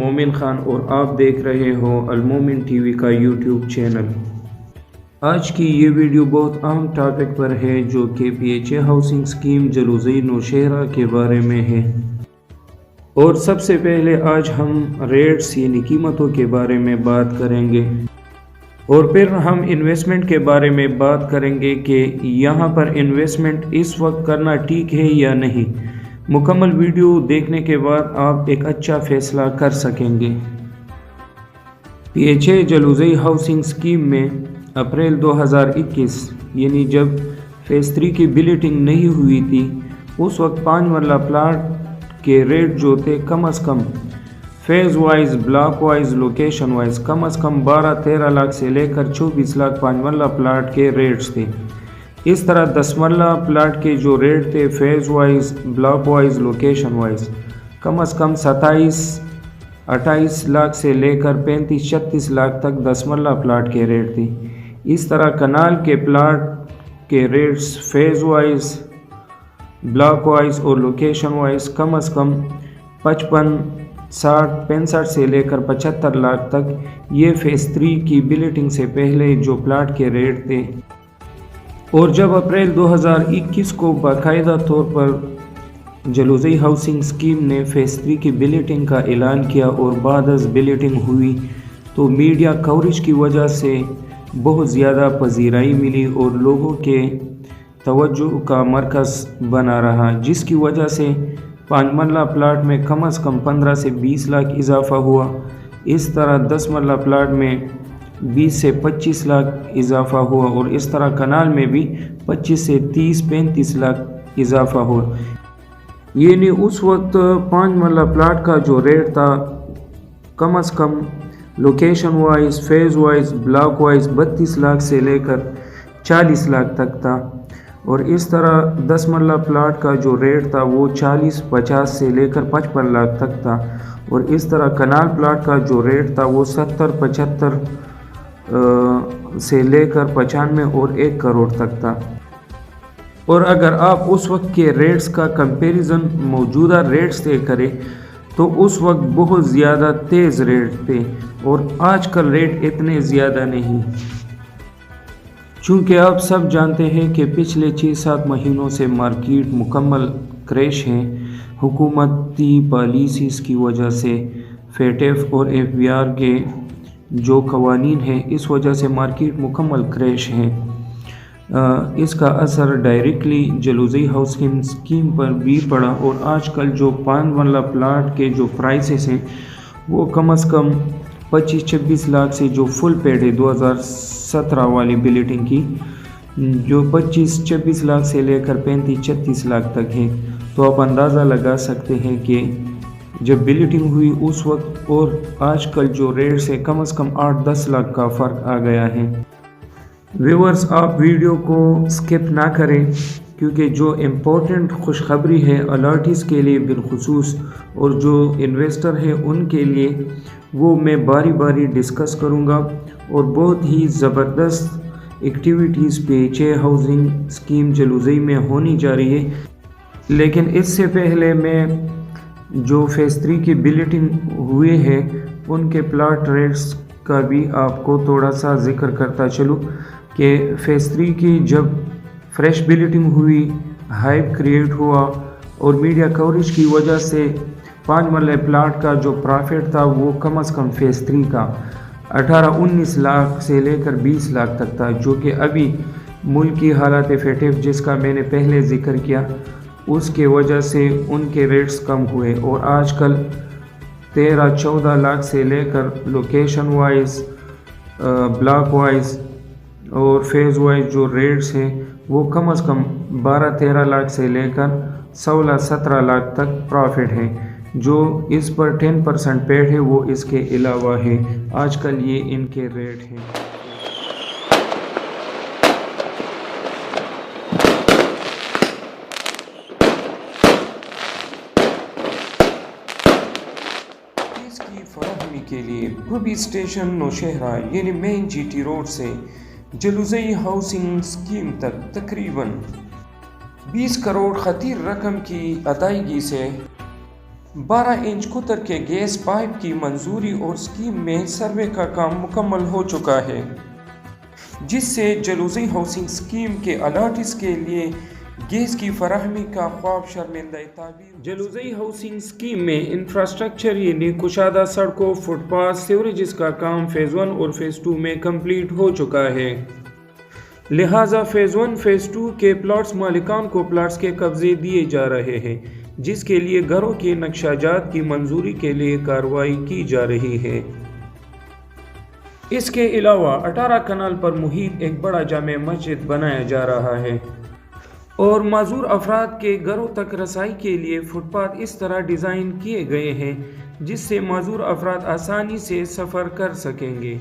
مومن خان اور آپ دیکھ رہے ہو المومن ٹی وی کا یوٹیوب چینل۔ آج کی یہ ویڈیو بہت اہم ٹاپک پر ہے جو کہ P H A housing scheme Jalozai Nowshera کے بارے میں ہے۔ اور سب سے پہلے آج ہم ریٹس یعنی قیمتوں کے بارے میں بات کریں گے، اور پھر ہم انویسٹمنٹ کے بارے میں بات کریں گے کہ یہاں پر انویسٹمنٹ اس وقت کرنا ٹھیک ہے یا نہیں۔ مکمل ویڈیو دیکھنے کے بعد آپ ایک اچھا فیصلہ کر سکیں گے۔ P H A Jalozai housing scheme میں اپریل 2021 یعنی جب فیز 3 کی بلیٹنگ نہیں ہوئی تھی، اس وقت 5 مرلہ پلاٹ کے ریٹ جو تھے کم از کم phase wise, block wise, location wise کم از کم 12-13 لاکھ سے لے کر 24 لاکھ 5 مرلہ پلاٹ کے ریٹس تھے۔ اس طرح 10 مرلہ پلاٹ کے جو ریٹ تھے phase wise, block wise, location wise کم از کم 27-28 لاکھ سے لے کر 35-36 لاکھ تک 10 مرلہ پلاٹ کے ریٹ تھے۔ اس طرح کنال کے پلاٹ کے rates phase wise, block wise اور لوکیشن وائز کم از کم 55، 60، 65 سے لے کر 75 لاکھ تک یہ فیز 3 کی بلیٹنگ سے پہلے جو پلاٹ کے ریٹ تھے۔ اور جب اپریل 2021 کو باقاعدہ طور پر جلوزئی ہاؤسنگ اسکیم نے فیز 3 کی بلیٹنگ کا اعلان کیا اور بعد از بلیٹنگ ہوئی تو میڈیا کوریج کی وجہ سے بہت زیادہ پذیرائی ملی اور لوگوں کے توجہ کا مرکز بنا رہا، جس کی وجہ سے 5 مرلہ پلاٹ میں کم از کم 15 سے 20 لاکھ اضافہ ہوا۔ اس طرح 10 مرلہ پلاٹ میں 20 سے 25 لاکھ اضافہ ہوا اور اس طرح کنال میں بھی 25 سے 30-35 لاکھ اضافہ ہوا۔ یعنی اس وقت 5 مرلہ پلاٹ کا جو ریٹ تھا کم از کم location wise, phase wise, block wise 32 lakh سے لے کر 40 لاکھ تک تھا، اور اس طرح 10 مرلہ پلاٹ کا جو ریٹ تھا وہ 40-50 سے لے کر 55 لاکھ تک تھا، اور اس طرح کنال پلاٹ کا جو ریٹ تھا وہ 70-75 سے لے کر 95 اور 1 کروڑ تک تھا۔ اور اگر آپ اس وقت کے ریٹس کا کمپیریزن موجودہ ریٹس سے کریں تو اس وقت بہت زیادہ تیز ریٹ تھے اور آج کل ریٹ اتنے زیادہ نہیں، چونکہ آپ سب جانتے ہیں کہ پچھلے 6-7 مہینوں سے مارکیٹ مکمل کریش ہے۔ حکومتی پالیسیز کی وجہ سے FATF اور FBR کے جو قوانین ہیں اس وجہ سے مارکیٹ مکمل کریش ہے۔ اس کا اثر ڈائریکٹلی جلوزئی ہاؤسنگ اسکیم پر بھی پڑا، اور آج کل جو 5 مرلہ پلاٹ کے جو پرائسز ہیں وہ کم از کم 25-26 لاکھ سے جو فل پیڈ ہے 2017 والی بلیٹنگ کی، جو 25-26 لاکھ سے لے کر 35-36 لاکھ تک ہے۔ تو آپ اندازہ لگا سکتے ہیں کہ جب بلیٹنگ ہوئی اس وقت اور آج کل جو ریٹ سے کم از کم 8-10 لاکھ کا فرق آ گیا ہے۔ ویورز، آپ ویڈیو کو سکپ نہ کریں کیونکہ جو امپورٹنٹ خوشخبری ہے الاٹیز کے لیے بالخصوص اور جو انویسٹر ہیں ان کے لیے، وہ میں باری باری ڈسکس کروں گا، اور بہت ہی زبردست activities P H A housing scheme Jalozai میں ہونی جا رہی ہے۔ لیکن اس سے پہلے میں جو فیز 3 کی بلیٹنگ ہوئے ہیں ان کے پلاٹ ریٹس کا بھی آپ کو تھوڑا سا ذکر کرتا چلوں کہ فیز 3 کی جب فریش بلیٹنگ ہوئی، ہائپ کریٹ ہوا اور میڈیا کوریج کی وجہ سے 5 مرلہ پلاٹ کا جو پرافٹ تھا وہ کم از کم فیز 3 کا 18-19 لاکھ سے لے کر 20 لاکھ تک تھا، جو کہ ابھی ملک کی حالات FATF جس کا میں نے پہلے ذکر کیا اس کے وجہ سے ان کے ریٹس کم ہوئے، اور آج کل 13-14 لاکھ سے لے کر لوکیشن وائز، بلاک وائز اور فیز وائز جو ریٹس ہیں وہ کم از کم 12-13 لاکھ سے لے کر 16-17 لاکھ تک پرافٹ ہے۔ جو اس پر 10% پیڈ ہے وہ اس کے علاوہ ہے۔ آج کل یہ ان کے ریٹ ہیں۔ اس کی فراہمی کے لیے بھوبی اسٹیشن نوشہرہ یعنی مین GT روڈ سے جلوزئی ہاؤسنگ اسکیم تک تقریباً 20 کروڑ خطیر رقم کی ادائیگی سے 12 इंच कुतर के गैस पाइप की मंजूरी और स्कीम में सर्वे का काम मुकम्मल हो चुका है, जिससे जलूज़ई हाउसिंग स्कीम के अलाटीज के लिए गैस की फराहमी का ख्वाब शर्मिंदा ताबीर। जलूज़ई हाउसिंग स्कीम में इंफ्रास्ट्रक्चर यानी कुशादा सड़कों, फुटपाथ, सीवरेज का काम फ़ेज़ 1 और फ़ेज़ 2 में कंप्लीट हो चुका है। लिहाजा फ़ेज़ 1 फ़ेज़ 2 के प्लाट्स मालिकान को प्लाट्स के कब्जे दिए जा रहे हैं, जिसके लिए घरों के नक्शाजात की मंजूरी के लिए कार्रवाई की जा रही है। इसके अलावा 18 कनाल पर मुहित एक बड़ा जामे मस्जिद बनाया जा रहा है और माजूर अफराद के घरों तक रसाई के लिए फुटपाथ इस तरह डिज़ाइन किए गए हैं जिससे माजूर अफराद आसानी से सफ़र कर सकेंगे।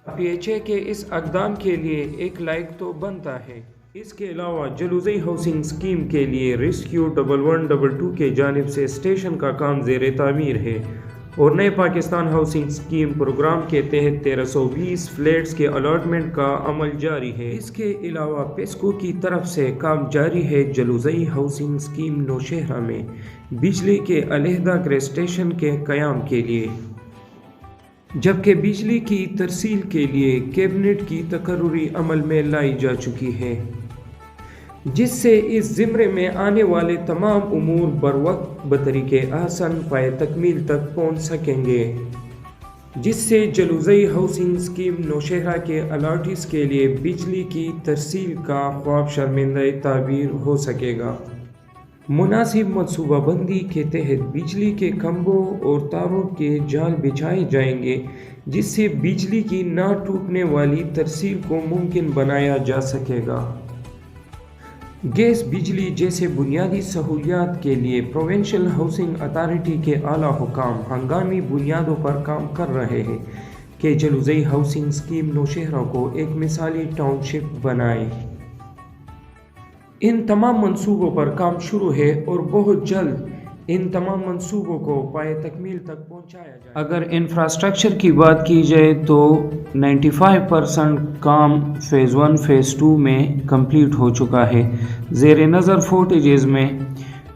PHA के इस अक़दाम के लिए एक लाइक तो बनता है। इसके अलावा जलूज़ई हाउसिंग स्कीम के लिए रेस्क्यू 1122 के जानिब से स्टेशन का काम ज़ेर तामीर है और नए पाकिस्तान हाउसिंग स्कीम प्रोग्राम के तहत 1320 फ्लैट्स के अलॉटमेंट का अमल जारी है। इसके अलावा पेस्को की तरफ से काम जारी है जलूज़ई हाउसिंग स्कीम नौशहरा में बिजली के अलहदा ग्रे स्टेशन के क़याम के लिए, जबकि बिजली की तरसील के लिए कैबिनेट की तकर्रुरी अमल में लाई जा चुकी है, जिससे इस ज़िम्रे में आने वाले तमाम उमूर बरवक्त बतरीके आसन पाए तकमील तक पहुँच सकेंगे, जिससे जलूज़ई हाउसिंग स्कीम नौशहरा के अलाटीज़ के लिए बिजली की तरसील का ख्वाब शर्मिंदा ताबीर हो सकेगा। मुनासिब मनसूबाबंदी के तहत बिजली के खंभों और तारों के जाल बिछाए जाएंगे, जिससे बिजली की ना टूटने वाली तरसील को मुमकिन बनाया जा सकेगा। गैस बिजली जैसे बुनियादी सहूलियात के लिए प्रोविंशियल हाउसिंग अथॉरिटी के आला हुकाम हंगामी बुनियादों पर काम कर रहे हैं कि जलूज़ई हाउसिंग स्कीम नौशहरा को एक मिसाली टाउनशिप बनाए। इन तमाम मंसूबों पर काम शुरू है और बहुत जल्द इन तमाम मंसूबों को पाए तकमील तक पहुंचाया जाए। अगर इंफ्रास्ट्रक्चर की बात की जाए तो 95% काम फ़ेज़ 1 फ़ेज़ 2 में कंप्लीट हो चुका है। ज़ेर नज़र फुटेजेस में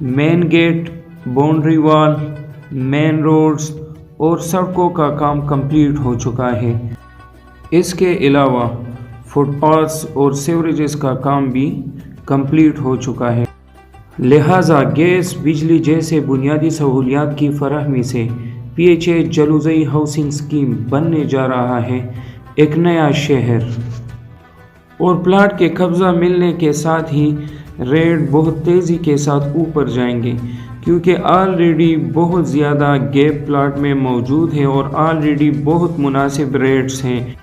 main gate, boundary wall, main roads और सड़कों का काम कंप्लीट हो चुका है। इसके अलावा फुटपाथ्स और सीवरेज का काम भी कंप्लीट हो चुका है। लिहाजा गैस बिजली जैसे बुनियादी सहूलियात की फराहमी से PHA जलूज़ई हाउसिंग स्कीम बनने जा रहा है एक नया शहर, और प्लाट के कब्ज़ा मिलने के साथ ही रेट बहुत तेज़ी के साथ ऊपर जाएंगे, क्योंकि ऑलरेडी बहुत ज़्यादा गैप प्लाट में मौजूद है और ऑलरेडी बहुत मुनासिब रेट्स हैं।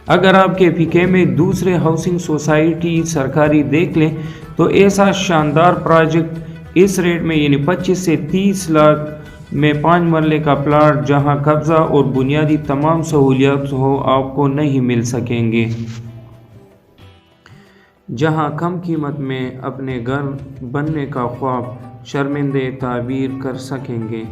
अगर आपके PK में दूसरे हाउसिंग सोसाइटी सरकारी देख लें तो ऐसा शानदार प्रोजेक्ट इस रेट में यानी 25 से 30 लाख में 5 मरले का प्लाट जहां कब्ज़ा और बुनियादी तमाम सहूलियात हो आपको नहीं मिल सकेंगे, जहां कम कीमत में अपने घर बनने का ख्वाब शर्मिंदे ताबीर कर सकेंगे।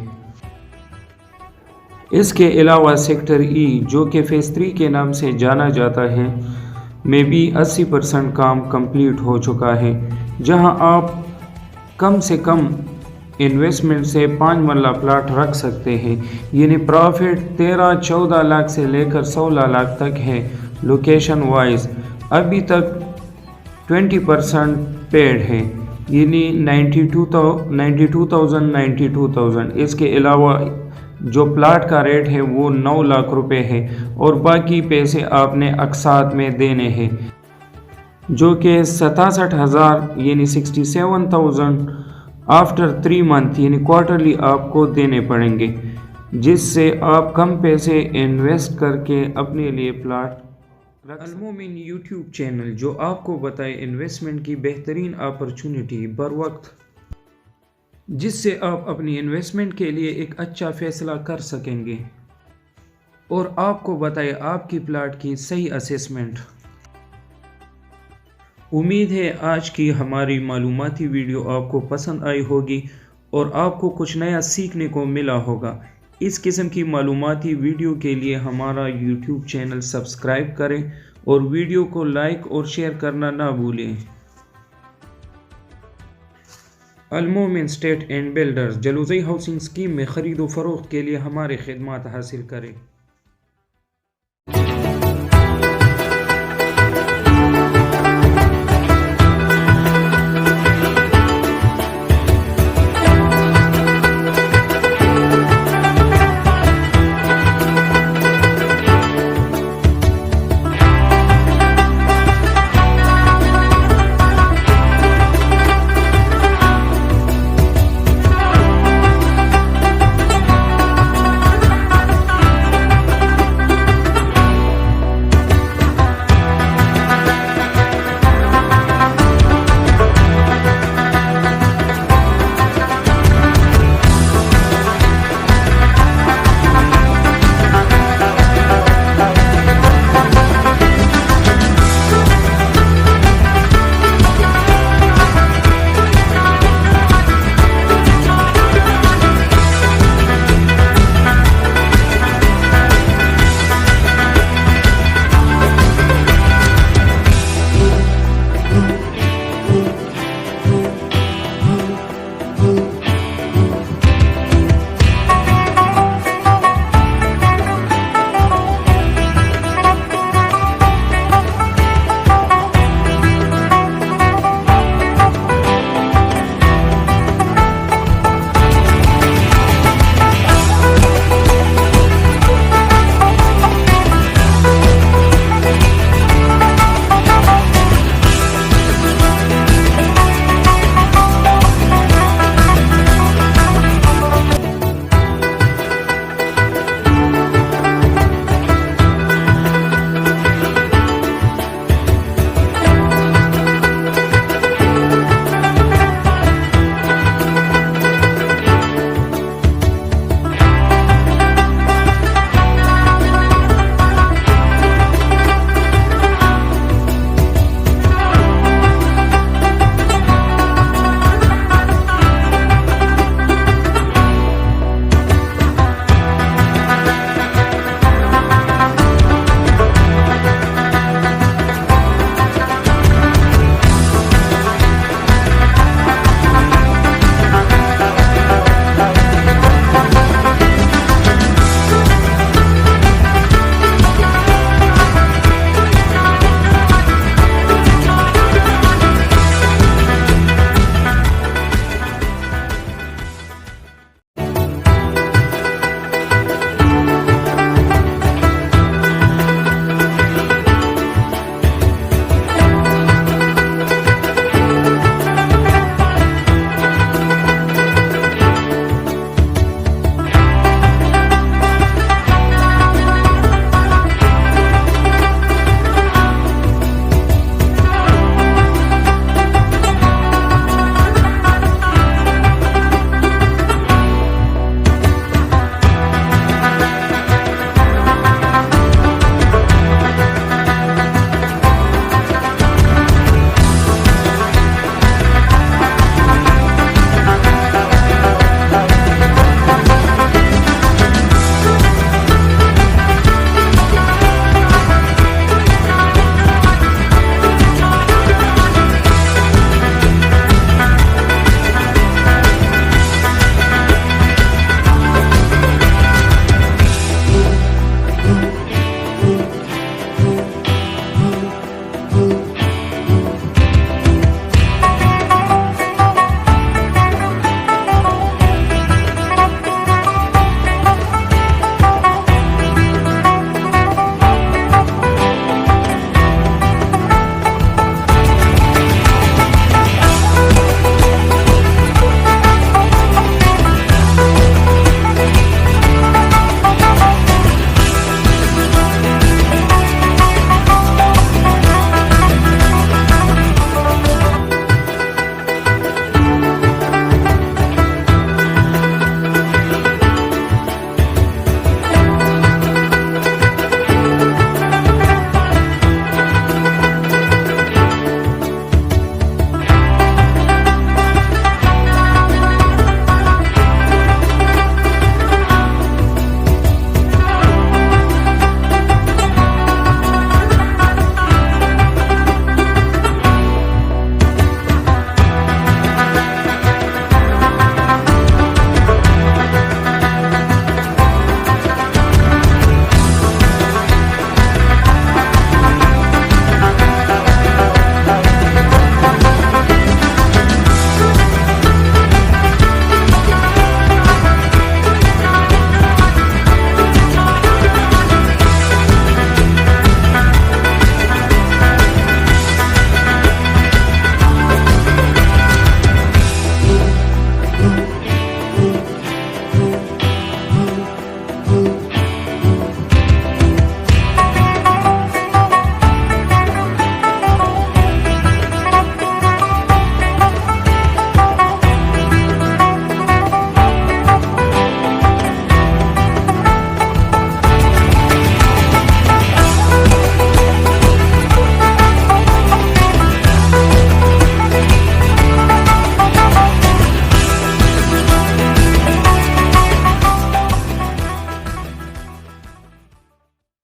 इसके अलावा सेक्टर E जो कि फ़ेज़ 3 के नाम से जाना जाता है में भी 80% काम कंप्लीट हो चुका है, जहां आप कम से कम इन्वेस्टमेंट से 5 मरला प्लाट रख सकते हैं, यानी प्रॉफिट 13-14 लाख से लेकर 16 लाख तक है। लोकेशन वाइज अभी तक 20% पेड है, यानी 92,000। इसके अलावा जो प्लाट का रेट है वो 9 लाख रुपए है और बाकी पैसे आपने अक़सात में देने हैं, जो कि 67,000 यानी 67,000 आफ्टर 3 मंथ यानी क्वार्टरली आपको देने पड़ेंगे, जिससे आप कम पैसे इन्वेस्ट करके अपने लिए प्लाट रख। अल-मोमिन यूट्यूब चैनल जो आपको बताए इन्वेस्टमेंट की बेहतरीन अपॉर्चुनिटी बर वक्त, जिससे आप अपनी इन्वेस्टमेंट के लिए एक अच्छा फ़ैसला कर सकेंगे और आपको बताए आपकी प्लाट की सही असेसमेंट। उम्मीद है आज की हमारी मालूमाती वीडियो आपको पसंद आई होगी और आपको कुछ नया सीखने को मिला होगा। इस किस्म की मालूमाती वीडियो के लिए हमारा YouTube चैनल सब्सक्राइब करें और वीडियो को लाइक और शेयर करना ना भूलें। Almomin estate and builders Jalozai housing scheme میں خرید و فروخت کے لیے ہماری خدمات حاصل کریں۔